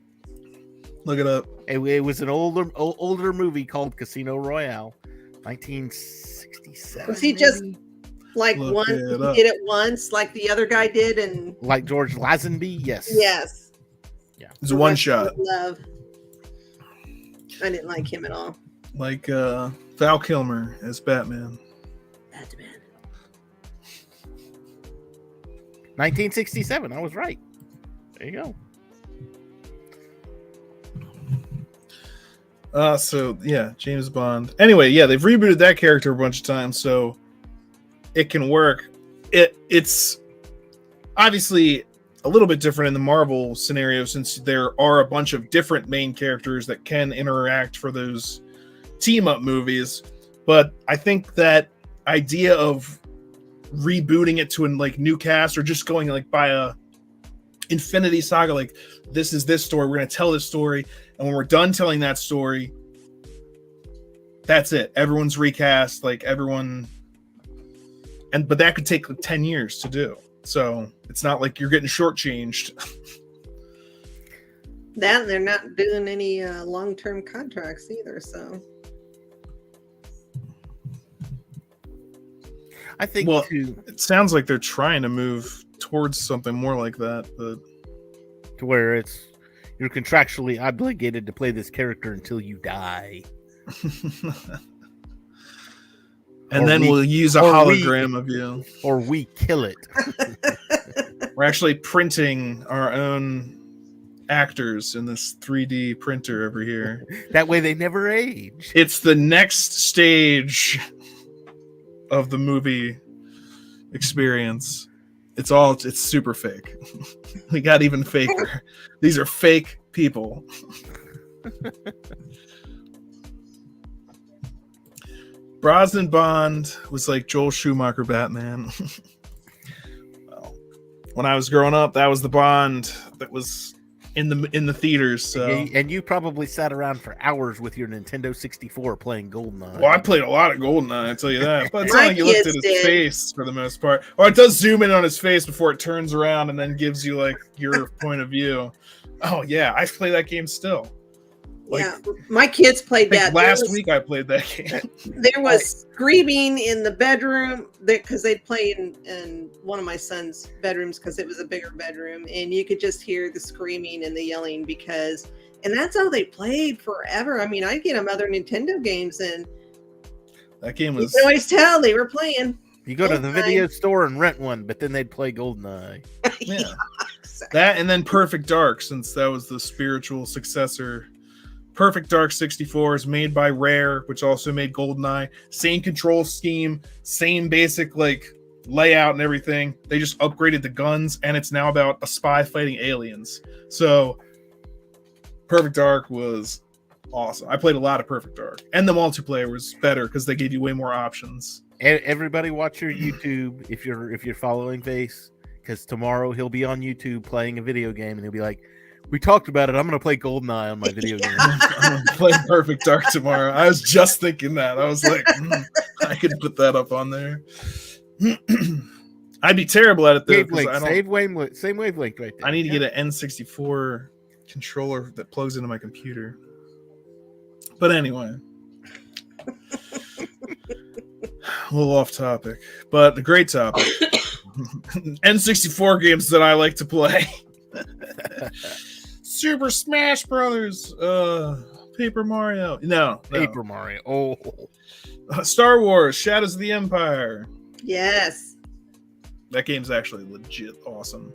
Look it up. It was an older movie called Casino Royale, 1967. Was he just like one? He did it once, like the other guy did, and like George Lazenby? Yes. Yeah. It's a one shot. Love. I didn't like him at all. Like Val Kilmer as Batman. 1967. I was right. There you go. So yeah, James Bond. Anyway, yeah, they've rebooted that character a bunch of times, so it can work. It's obviously a little bit different in the Marvel scenario since there are a bunch of different main characters that can interact for those team up movies. But I think that idea of rebooting it to a like new cast or just going like by a Infinity Saga, like this is this story, we're going to tell this story, and when we're done telling that story, that's it, everyone's recast, like everyone, but that could take like 10 years to do, so it's not like you're getting shortchanged. That they're not doing any long-term contracts either, so I think it sounds like they're trying to move towards something more like that, but To where you're contractually obligated to play this character until you die. and Or then we- we'll use a or we- hologram of you. Or we kill it. We're actually printing our own actors in this 3D printer over here. That way they never age. It's the next stage of the movie experience. It's super fake. We got even faker. These are fake people. Brosnan Bond was like Joel Schumacher Batman. Well, when I was growing up, that was the Bond that was in the theaters. So. And you probably sat around for hours with your Nintendo 64 playing GoldenEye. Well, I played a lot of GoldenEye, I tell you that. But it's My not like you looked at kids his did. face for the most part. Or it does zoom in on his face before it turns around and then gives you like your point of view. Oh yeah, I play that game still. Like, yeah, my kids played I think that. last week I played that game. There was screaming in the bedroom because they'd play in one of my son's bedrooms because it was a bigger bedroom, and you could just hear the screaming and the yelling and that's how they played forever. I mean, I'd get them other Nintendo games, and That game you was could always tell they were playing. You go to the GoldenEye. video store and rent one, but then they'd play GoldenEye. yeah. That and then Perfect Dark, since that was the spiritual successor. Perfect Dark 64 is made by Rare, which also made GoldenEye. Same control scheme, same basic like layout and everything. They just upgraded the guns, and it's now about a spy fighting aliens. So Perfect Dark was awesome. I played a lot of Perfect Dark, and the multiplayer was better because they gave you way more options. Everybody watch your YouTube if you're following Vase, because tomorrow he'll be on YouTube playing a video game and he'll be like, "We talked about it. I'm gonna play GoldenEye on my video game." I'm gonna play Perfect Dark tomorrow. I was just thinking that. I was like, I could put that up on there. I'd be terrible at it though. 'Cause I don't- Same wavelength right there. I need to get an N64 controller that plugs into my computer. But anyway, a little off topic, but a great topic. N64 games that I like to play. Super Smash Brothers, Paper Mario. No. Paper Mario. Oh, Star Wars, Shadows of the Empire. Yes. That game's actually legit awesome.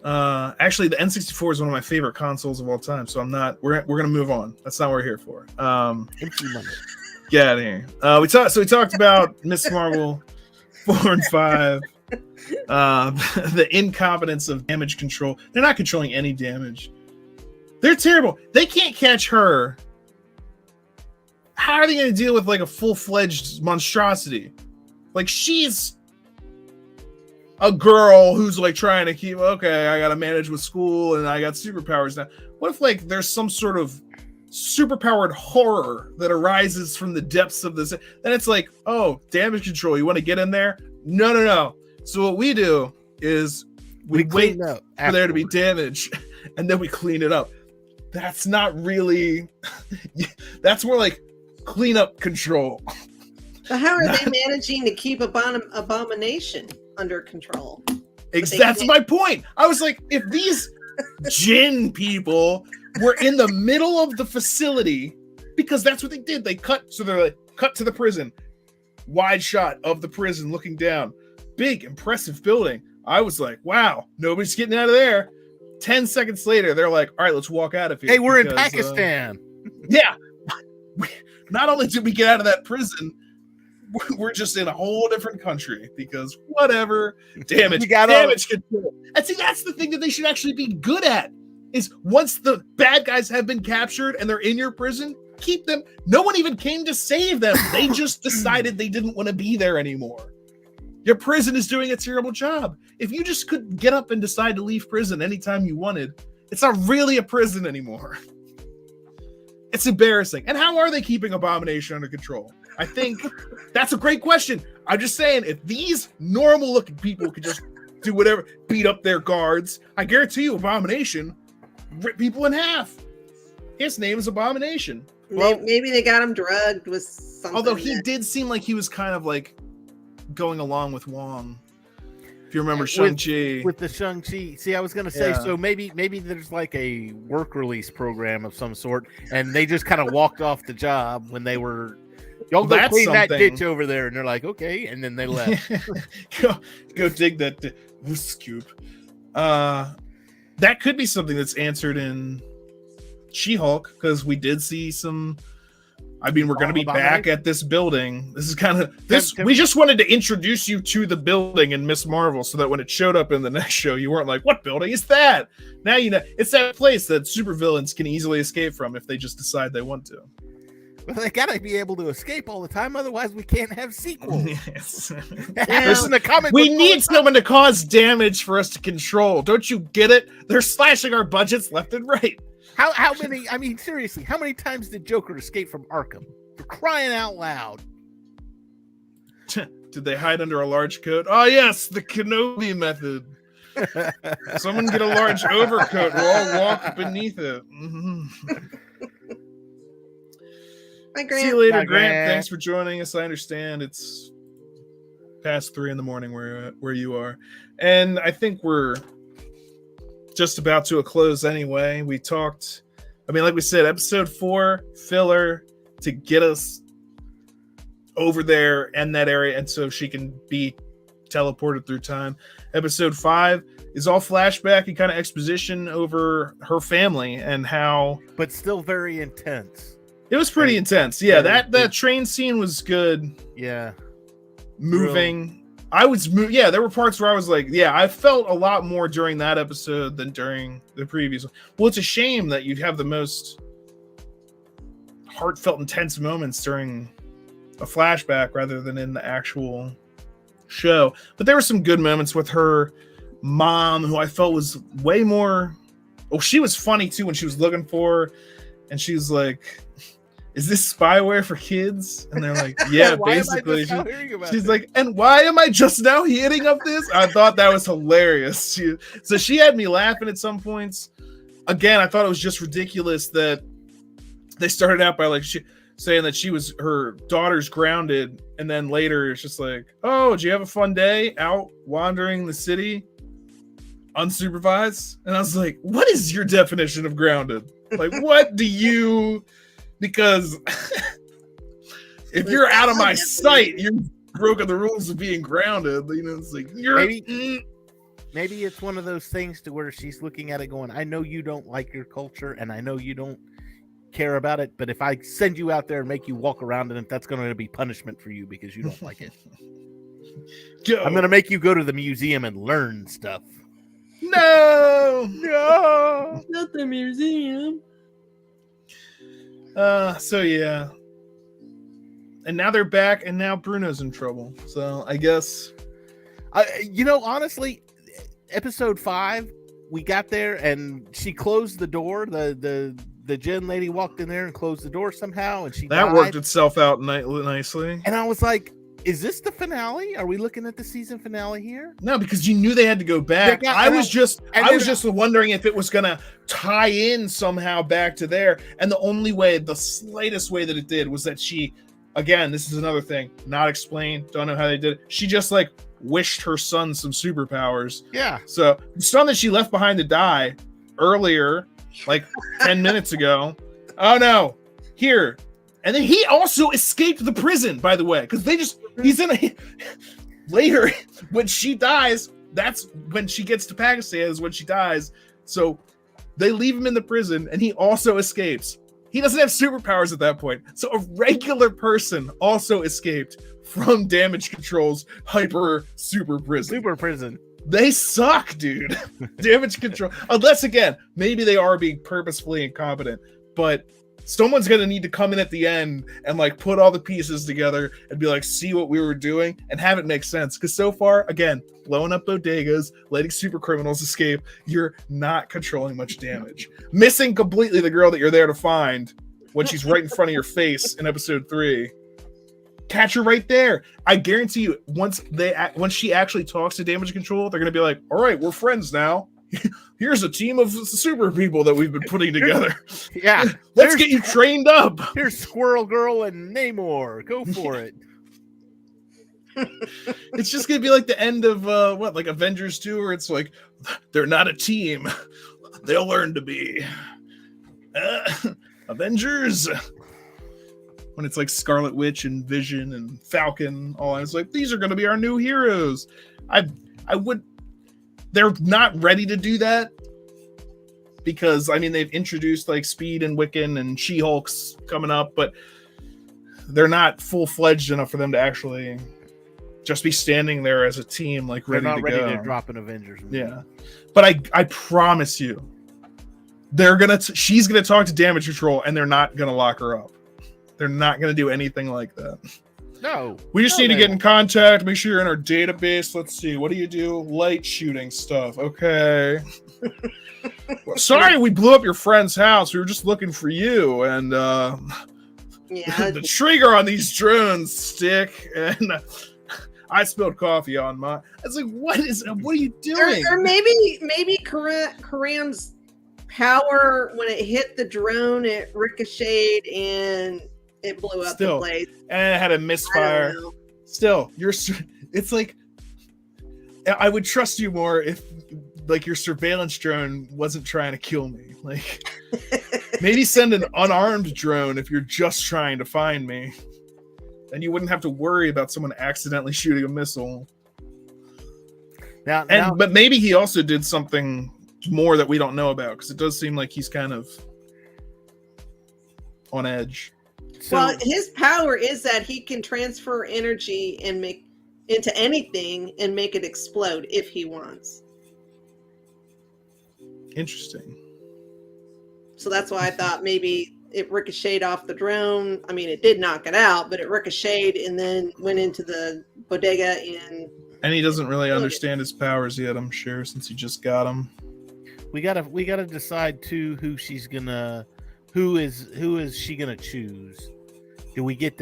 Actually, the N64 is one of my favorite consoles of all time. So we're gonna move on. That's not what we're here for. empty money. Get out of here. We talked about Miss Marvel 4 and 5. The incompetence of damage control. They're not controlling any damage. They're terrible. They can't catch her. How are they going to deal with like a full-fledged monstrosity? Like, she's a girl who's like trying to keep, okay, I got to manage with school and I got superpowers now. What if like there's some sort of superpowered horror that arises from the depths of this? Then it's like, oh, damage control. You want to get in there? No. So what we do is we wait for there to be damage and then we clean it up. That's not really, that's more like cleanup control. But how are they managing to keep Abomination under control? That's my point. I was like, if these Jinn people were in the middle of the facility, because that's what they did. They cut to the prison, wide shot of the prison looking down, big, impressive building. I was like, wow, nobody's getting out of there. 10 seconds later, they're like, all right, let's walk out of here. Hey, we're in Pakistan. Yeah. Not only did we get out of that prison, we're just in a whole different country because whatever, damage control. And see, that's the thing that they should actually be good at, is once the bad guys have been captured and they're in your prison, keep them. No one even came to save them. They just decided they didn't want to be there anymore. Your prison is doing a terrible job. If you just could get up and decide to leave prison anytime you wanted, it's not really a prison anymore. It's embarrassing. And how are they keeping Abomination under control? I think that's a great question. I'm just saying, if these normal looking people could just do whatever, beat up their guards, I guarantee you Abomination rip people in half. His name is Abomination. Well, maybe they got him drugged with something. Although he did seem like he was kind of like going along with Wong. If you remember with- Shang-Chi. with the Shang-Chi. See, I was gonna say, Yeah. so maybe there's like a work release program of some sort, and they just kind of walked off the job when they were. Y'all go That's clean that something. ditch over there, and they're like, okay, and then they left. go dig that scoop. That could be something that's answered in She-Hulk, because we did see some. I mean, we're going to be back at this building. This is kind of this. We just wanted to introduce you to the building in Miss Marvel, so that when it showed up in the next show, you weren't like, "What building is that?" Now you know it's that place that supervillains can easily escape from if they just decide they want to. Well, they gotta be able to escape all the time, otherwise we can't have sequels. Yes. That happens in the comic We book all need the time. someone to cause damage for us to control. Don't you get it? They're slashing our budgets left and right. How many? I mean, seriously, how many times did Joker escape from Arkham? For crying out loud! Did they hide under a large coat? Oh yes, the Kenobi method. Someone get a large overcoat. We'll all walk beneath it. Mhm. Hi, See Grant. you later, Bye, Grant. Grant. Thanks for joining us. I understand it's past 3 a.m. where you are, and I think we're just about to a close anyway. We talked. I mean, like we said, episode 4 filler to get us over there and that area, and so she can be teleported through time. Episode 5 is all flashback and kind of exposition over her family and how But still very intense. it was pretty intense. Yeah, very that train scene was good. Yeah. Moving. Yeah, there were parts where I was like, yeah, I felt a lot more during that episode than during the previous one. Well, it's a shame that you'd have the most heartfelt, intense moments during a flashback rather than in the actual show. But there were some good moments with her mom, who I felt was way more. Oh, she was funny too when she was looking for her, and she was like, "Is this spyware for kids?" And they're like, "Yeah, Why am I basically." just now hearing about She's this? like, "And why am I just now hearing of this?" I thought that was hilarious. So she had me laughing at some points. Again, I thought it was just ridiculous that they started out by like saying that her daughter's grounded, and then later it's just like, "Oh, did you have a fun day out wandering the city unsupervised?" And I was like, "What is your definition of grounded? Like, what do you?" Because if you're out of my sight, you're broken the rules of being grounded. You know, it's like Maybe it's one of those things to where she's looking at it going, I know you don't like your culture and I know you don't care about it, but if I send you out there and make you walk around in it, that's going to be punishment for you because you don't like it. I'm going to make you go to the museum and learn stuff. No. Not the museum. So yeah. And now they're back, and now Bruno's in trouble. So I guess Honestly, episode 5, we got there and she closed the door. The Jen lady walked in there and closed the door somehow, and that died. worked itself out nicely. And I was like, is this the finale? Are we looking at the season finale here? No, because you knew they had to go back. I was just wondering if it was gonna tie in somehow back to there. And the slightest way that it did was that she, again, this is another thing, not explained, don't know how they did it. She just like wished her son some superpowers. Yeah. So the son that she left behind to die earlier, like 10 minutes ago. Oh no, here. And then he also escaped the prison, by the way, because he's in later when she dies. That's when she gets to Pakistan, is when she dies. So they leave him in the prison, and he also escapes. He doesn't have superpowers at that point. So a regular person also escaped from Damage Control's hyper super prison. Super prison. They suck, dude. Damage Control. Unless, again, maybe they are being purposefully incompetent, but someone's going to need to come in at the end and like put all the pieces together and be like, see what we were doing and have it make sense. Because so far, again, blowing up bodegas, letting super criminals escape, you're not controlling much damage. Missing completely the girl that you're there to find when she's right in front of your face in episode 3. Catch her right there. I guarantee you, once she actually talks to Damage Control, they're going to be like, all right, we're friends now. Here's a team of super people that we've been putting together. Yeah. Let's get you trained up. Here's Squirrel Girl and Namor. Go for it. It's just gonna be like the end of like Avengers 2, where it's like they're not a team. They'll learn to be Avengers. When it's like Scarlet Witch and Vision and Falcon, all I was like, these are gonna be our new heroes. I would. They're not ready to do that because I mean they've introduced like Speed and Wiccan and She-Hulk's coming up, but they're not full-fledged enough for them to actually just be standing there as a team, like They're ready not to ready go. to drop an Avengers movie. Yeah, but I promise you, she's gonna talk to Damage Control, and they're not gonna lock her up. They're not gonna do anything like that. No, We just need to get in contact. Make sure you're in our database. Let's see. What do you do? Light shooting stuff. Okay. Well, sorry, we blew up your friend's house. We were just looking for you, and Yeah. the trigger on these drones stick, and I spilled coffee on my. It's like, what are you doing? Or maybe Karam's power, when it hit the drone, it ricocheted and it blew up the place. And it had a misfire. Still, it's like, I would trust you more if like your surveillance drone wasn't trying to kill me. Like, maybe send an unarmed drone if you're just trying to find me. Then you wouldn't have to worry about someone accidentally shooting a missile. But maybe he also did something more that we don't know about, because it does seem like he's kind of on edge. Well, his power is that he can transfer energy and make into anything and make it explode if he wants. Interesting. So that's why I thought maybe it ricocheted off the drone. I mean, it did knock it out, but it ricocheted and then went into the bodega and he doesn't really understand his powers yet, I'm sure, since he just got them. We gotta decide too who is she gonna choose? Do we get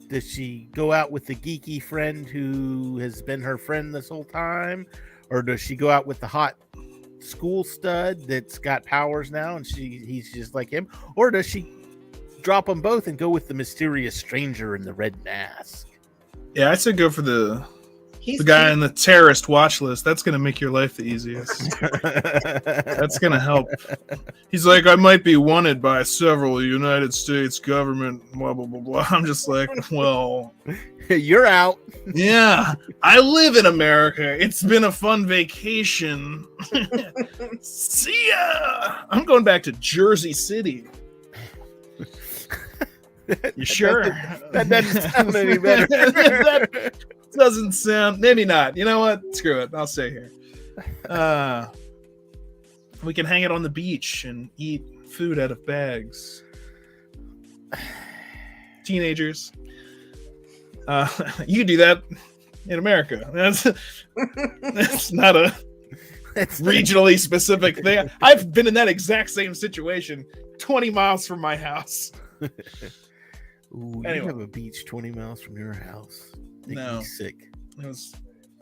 does she go out with the geeky friend who has been her friend this whole time, or does she go out with the hot school stud that's got powers now and he's just like him, or does she drop them both and go with the mysterious stranger in the red mask? Yeah, I'd say go for the guy on the terrorist watch list. That's going to make your life the easiest. That's going to help. He's like, I might be wanted by several United States government, blah, blah, blah, blah. I'm just like, well... You're out. Yeah, I live in America. It's been a fun vacation. See ya! I'm going back to Jersey City. You sure? That doesn't sound any better. That doesn't sound... Maybe not. You know what? Screw it. I'll stay here. We can hang it on the beach and eat food out of bags. Teenagers. You can do that in America. That's not a regionally specific thing. I've been in that exact same situation 20 miles from my house. Ooh, anyway. You have a beach 20 miles from your house. No. Sick. It was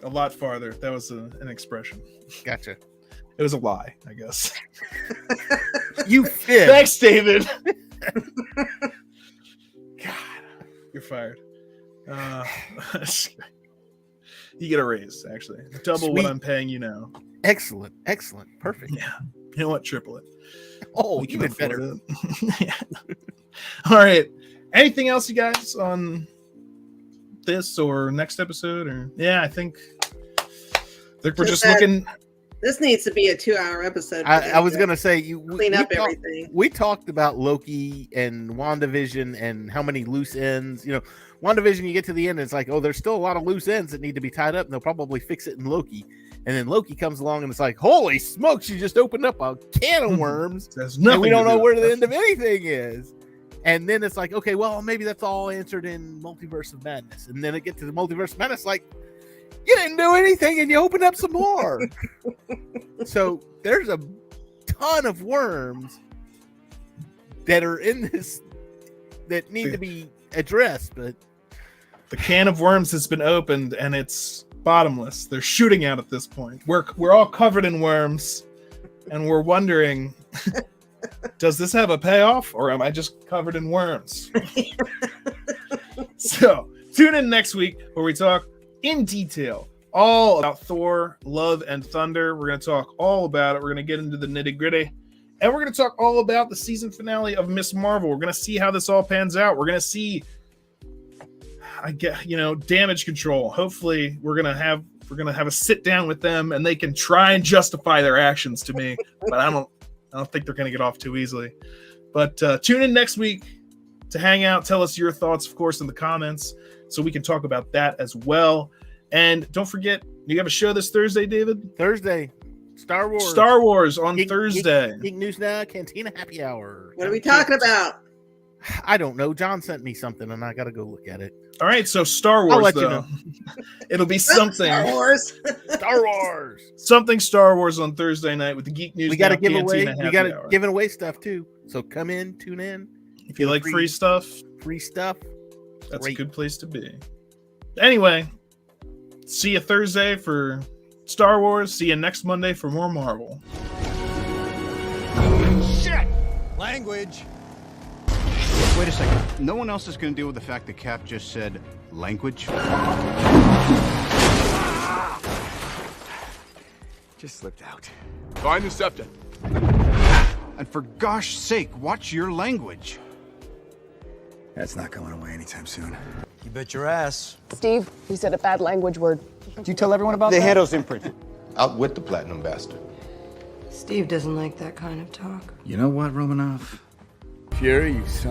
a lot farther. That was an expression. Gotcha. It was a lie, I guess. You fit. Thanks, David. God, you're fired. You get a raise, actually. Double Sweet. what I'm paying you now. Excellent. Perfect. Yeah. You know what? Triple it. Oh, We can even afford better. it. Yeah. All right. Anything else, you guys, on this or next episode? Or I think we're just looking. This needs to be a 2-hour episode. I was gonna say clean up everything. We talked about Loki and WandaVision and how many loose ends. You know, WandaVision, you get to the end, and it's like, oh, there's still a lot of loose ends that need to be tied up, and they'll probably fix it in Loki. And then Loki comes along, and it's like, holy smokes, you just opened up a can of worms, and we don't know where the end of anything is. And then it's like, okay, well, maybe that's all answered in Multiverse of Madness. And then it gets to the Multiverse of Madness, like, you didn't do anything, and you opened up some more. So there's a ton of worms that are in this that need to be addressed, but the can of worms has been opened, and it's bottomless. They're shooting out at this point. We're all covered in worms, and we're wondering, does this have a payoff, or am I just covered in worms? So tune in next week where we talk in detail all about Thor, Love and Thunder. We're going to talk all about it. We're going to get into the nitty gritty. And we're going to talk all about the season finale of Miss Marvel. We're going to see how this all pans out. We're going to see, damage control. Hopefully we're going to have a sit down with them and they can try and justify their actions to me. But I don't think they're going to get off too easily. But tune in next week to hang out. Tell us your thoughts, of course, in the comments so we can talk about that as well. And don't forget, you have a show this Thursday, David? Thursday. Star Wars on Thursday. Geek News Now, Cantina Happy Hour. What are we talking about? I don't know. John sent me something, and I got to go look at it. All right, so Star Wars, I'll let though. you know. It'll be something. Star Wars. Star Wars. Something Star Wars on Thursday night with the Geek News. We got to Now give away. Cantina We Happy got to Hour. giving away stuff too. So come in, tune in. If you like free stuff, that's Great. a good place to be. Anyway, see you Thursday for Star Wars. See you next Monday for more Marvel. Shit! Language. Wait a second. No one else is going to deal with the fact that Cap just said language? Just slipped out. Find the septum. And for gosh sake, watch your language. That's not going away anytime soon. You bet your ass. Steve, you said a bad language word. Did you tell everyone about The that? handle's imprinted. Out with the platinum bastard. Steve doesn't like that kind of talk. You know what, Romanoff? Fury, you son